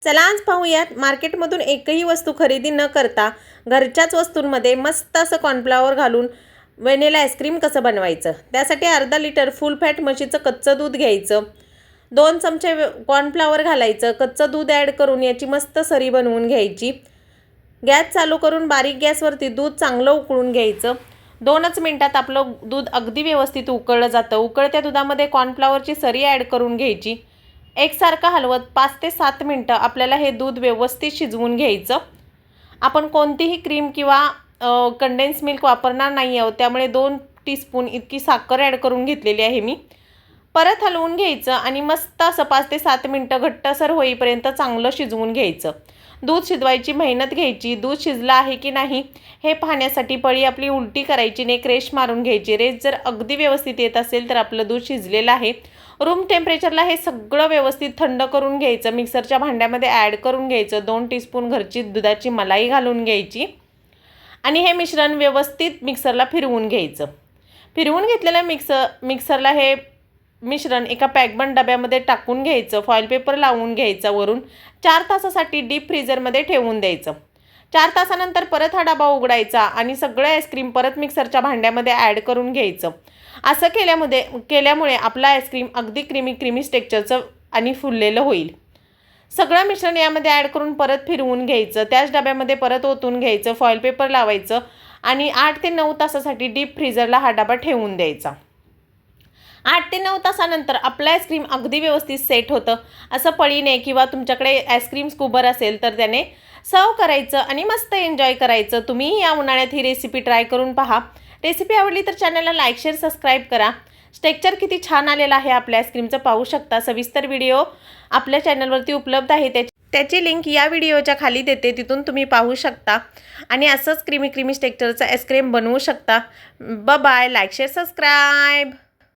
चला आज पाहूयात मार्केटमधून एकही वस्तू खरेदी न करता घरच्याच वस्तूंमध्ये मस्त असं कॉर्नफ्लॉवर घालून व्हॅनिला आईस्क्रीम कसं बनवायचं। त्यासाठी अर्धा लिटर फुल फॅट म्हशीचं कच्चं दूध घ्यायचं, 2 चमचे कॉर्नफ्लॉवर घालायचं, कच्चं दूध ॲड करून याची मस्त सरी बनवून घ्यायची। गॅस चालू करून बारीक गॅसवरती दूध चांगलं उकळून घ्यायचं। 2च मिनिटात आपलं दूध अगदी व्यवस्थित उकळलं जातं। उकळत्या दुधामध्ये कॉर्नफ्लॉवरची सरी ॲड करून घ्यायची। एकसारखं हलवत 5 ते 7 मिनिटं आपल्याला हे दूध व्यवस्थित शिजवून घ्यायचं। आपण कोणतीही क्रीम किंवा कंडेन्स मिल्क वापरणार नाही आहोत, त्यामुळे 2 टीस्पून इतकी साखर ॲड करून घेतलेली आहे मी। परत हलवून घ्यायचं आणि मस्त असं 5 ते 7 मिनिटं घट्टसर होईपर्यंत चांगलं शिजवून घ्यायचं। दूध शिजवायची मेहनत घ्यायची। दूध शिजलं आहे की नाही हे पाहण्यासाठी पळी आपली उलटी करायची आणि एक रेश मारून घ्यायची। रेश जर अगदी व्यवस्थित येत असेल तर आपलं दूध शिजलेलं आहे। रूम टेम्परेचरला हे सगळं व्यवस्थित थंड करून घ्यायचं। मिक्सरच्या भांड्यामध्ये ॲड करून घ्यायचं। 2 टीस्पून घरची दुधाची मलाई घालून घ्यायची आणि हे मिश्रण व्यवस्थित मिक्सरला फिरवून घ्यायचं। फिरवून घेतलेलं मिक्सरला हे मिश्रण एका पॅकबंद डब्यामध्ये टाकून घ्यायचं। फॉईल पेपर लावून घ्यायचा। वरून 4 तासासाठी डीप फ्रीजरमध्ये ठेवून द्यायचं। 4 तासानंतर परत हा डबा उघडायचा आणि सगळं आईस्क्रीम परत मिक्सरच्या भांड्यामध्ये ॲड करून घ्यायचं। असं केल्यामुळे आपला आईस्क्रीम अगदी क्रीमी टेक्स्चरचं आणि फुललेलं होईल। सगळं मिश्रण यामध्ये ॲड करून परत फिरवून घ्यायचं। त्याच डब्यामध्ये परत ओतून घ्यायचं। फॉईल पेपर लावायचं आणि 8 ते 9 तासासाठी डीप फ्रीजरला हा डबा ठेवून द्यायचा। 8 ते 9 तासानंतर आपलं आईस्क्रीम अगदी व्यवस्थित सेट होतं। असं पळीने किंवा तुमच्याकडे आईस्क्रीम स्कूबर असेल तर त्याने सर्व करायचं आणि मस्त एन्जॉय करायचं। तुम्ही या उन्हाळ्यात ही रेसिपी ट्राय करून पहा। रेसिपी आवडली तर चॅनलला लाईक शेअर सबस्क्राईब करा। टेक्स्चर किती छान आलेलं आहे आपल्या आईस्क्रीमचं पाहू शकता। सविस्तर व्हिडिओ आपल्या चॅनलवरती उपलब्ध आहे, त्याची लिंक या व्हिडिओच्या खाली देते, तिथून तुम्ही पाहू शकता आणि असंच क्रीमी टेक्स्चरचं आईस्क्रीम बनवू शकता। Bye, like share subscribe.